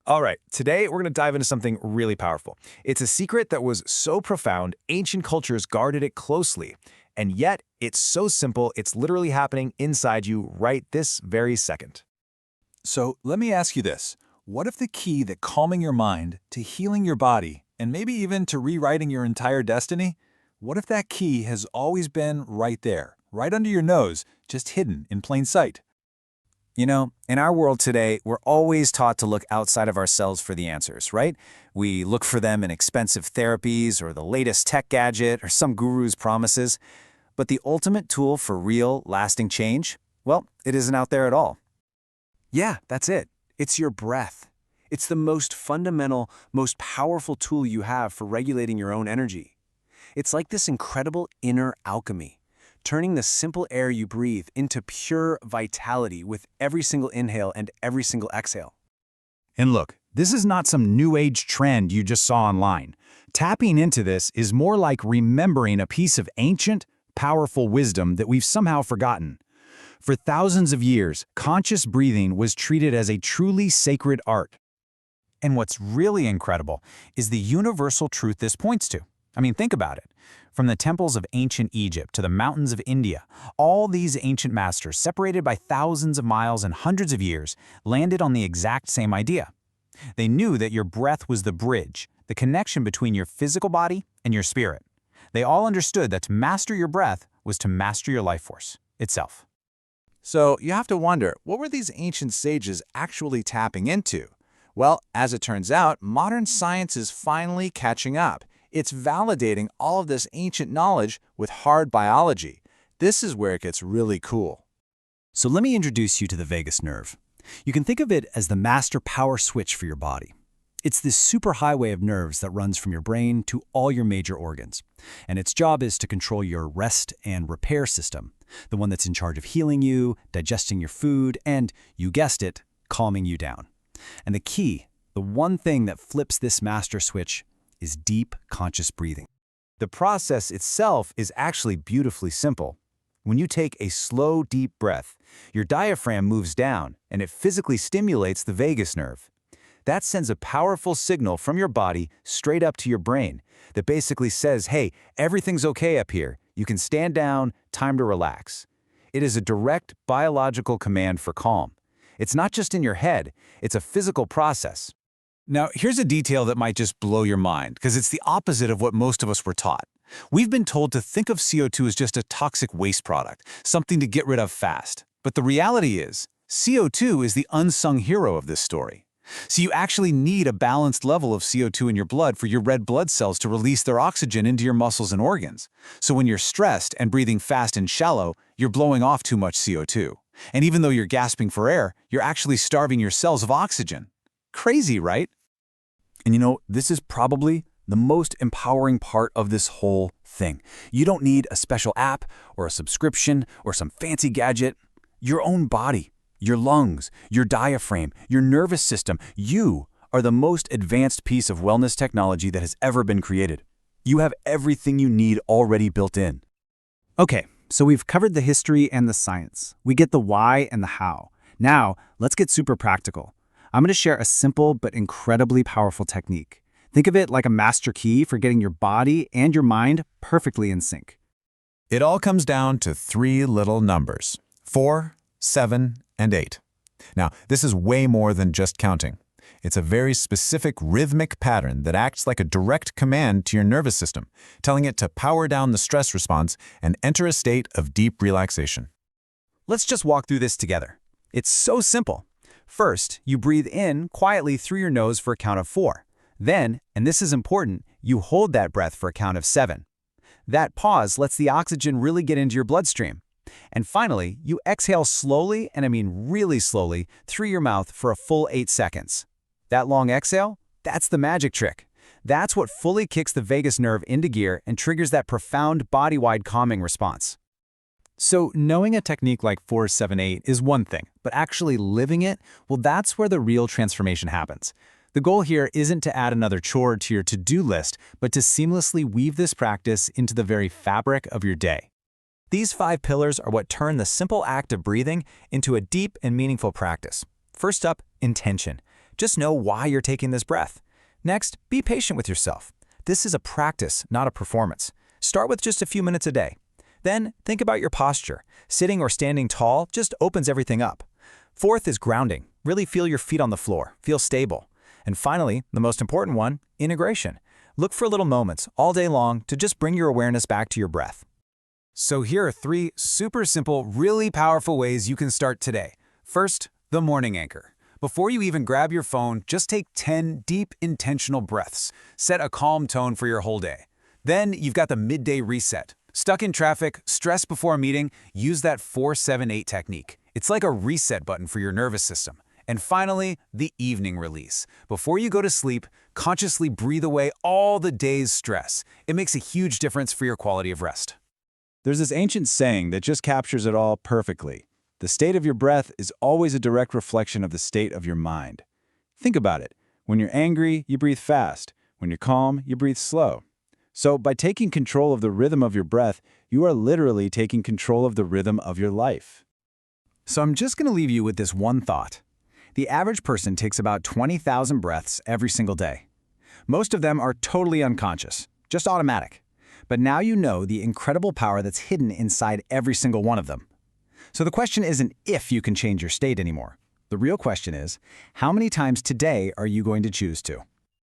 All right, today we're going to dive into something really powerful. It's a secret that was so profound, ancient cultures guarded it closely. And yet, it's so simple, it's literally happening inside you right this very second. So let me ask you this. What if the key that calming your mind, to healing your body, and maybe even to rewriting your entire destiny, what if that key has always been right there, right under your nose, just hidden in plain sight? You know, in our world today, we're always taught to look outside of ourselves for the answers, right? We look for them in expensive therapies or the latest tech gadget or some guru's promises. But the ultimate tool for real, lasting change, well, it isn't out there at all. Yeah, that's it. It's your breath. It's the most fundamental, most powerful tool you have for regulating your own energy. It's like this incredible inner alchemy, turning the simple air you breathe into pure vitality with every single inhale and every single exhale. And look, this is not some new age trend you just saw online. Tapping into this is more like remembering a piece of ancient, powerful wisdom that we've somehow forgotten. For thousands of years, conscious breathing was treated as a truly sacred art. And what's really incredible is the universal truth this points to. I mean, think about it. From the temples of ancient Egypt to the mountains of India, all these ancient masters, separated by thousands of miles and hundreds of years, landed on the exact same idea. They knew that your breath was the bridge, the connection between your physical body and your spirit. They all understood that to master your breath was to master your life force itself. So you have to wonder, what were these ancient sages actually tapping into? Well, as it turns out, modern science is finally catching up. It's validating all of this ancient knowledge with hard biology. This is where it gets really cool. So let me introduce you to the vagus nerve. You can think of it as the master power switch for your body. It's this superhighway of nerves that runs from your brain to all your major organs. And its job is to control your rest and repair system, the one that's in charge of healing you, digesting your food, and, you guessed it, calming you down. And the key, the one thing that flips this master switch, is deep, conscious breathing. The process itself is actually beautifully simple. When you take a slow, deep breath, your diaphragm moves down and it physically stimulates the vagus nerve. That sends a powerful signal from your body straight up to your brain that basically says, hey, everything's okay up here. You can stand down, time to relax. It is a direct biological command for calm. It's not just in your head, it's a physical process. Now, here's a detail that might just blow your mind, because it's the opposite of what most of us were taught. We've been told to think of CO2 as just a toxic waste product, something to get rid of fast. But the reality is, CO2 is the unsung hero of this story. So you actually need a balanced level of CO2 in your blood for your red blood cells to release their oxygen into your muscles and organs. So when you're stressed and breathing fast and shallow, you're blowing off too much CO2. And even though you're gasping for air, you're actually starving your cells of oxygen. Crazy, right? And you know, this is probably the most empowering part of this whole thing. You don't need a special app or a subscription or some fancy gadget. Your own body, your lungs, your diaphragm, your nervous system, you are the most advanced piece of wellness technology that has ever been created. You have everything you need already built in. Okay, so we've covered the history and the science. We get the why and the how. Now, let's get super practical. I'm going to share a simple but incredibly powerful technique. Think of it like a master key for getting your body and your mind perfectly in sync. It all comes down to three little numbers: 4, 7, and 8. Now, this is way more than just counting. It's a very specific rhythmic pattern that acts like a direct command to your nervous system, telling it to power down the stress response and enter a state of deep relaxation. Let's just walk through this together. It's so simple. First, you breathe in quietly through your nose for a count of 4. Then, and this is important, you hold that breath for a count of 7. That pause lets the oxygen really get into your bloodstream. And finally, you exhale slowly, and I mean really slowly, through your mouth for a full 8 seconds. That long exhale, that's the magic trick. That's what fully kicks the vagus nerve into gear and triggers that profound body-wide calming response. So knowing a technique like 4-7-8 is one thing, but actually living it, well, that's where the real transformation happens. The goal here isn't to add another chore to your to-do list, but to seamlessly weave this practice into the very fabric of your day. These 5 pillars are what turn the simple act of breathing into a deep and meaningful practice. First up, intention. Just know why you're taking this breath. Next, be patient with yourself. This is a practice, not a performance. Start with just a few minutes a day. Then, think about your posture. Sitting or standing tall just opens everything up. Fourth is grounding. Really feel your feet on the floor. Feel stable. And finally, the most important one, integration. Look for little moments all day long to just bring your awareness back to your breath. So here are 3 super simple, really powerful ways you can start today. First, the morning anchor. Before you even grab your phone, just take 10 deep, intentional breaths. Set a calm tone for your whole day. Then you've got the midday reset. Stuck in traffic, stressed before a meeting, use that 4-7-8 technique. It's like a reset button for your nervous system. And finally, the evening release. Before you go to sleep, consciously breathe away all the day's stress. It makes a huge difference for your quality of rest. There's this ancient saying that just captures it all perfectly. The state of your breath is always a direct reflection of the state of your mind. Think about it. When you're angry, you breathe fast. When you're calm, you breathe slow. So by taking control of the rhythm of your breath, you are literally taking control of the rhythm of your life. So I'm just going to leave you with this one thought. The average person takes about 20,000 breaths every single day. Most of them are totally unconscious, just automatic. But now you know the incredible power that's hidden inside every single one of them. So the question isn't if you can change your state anymore. The real question is, how many times today are you going to choose to?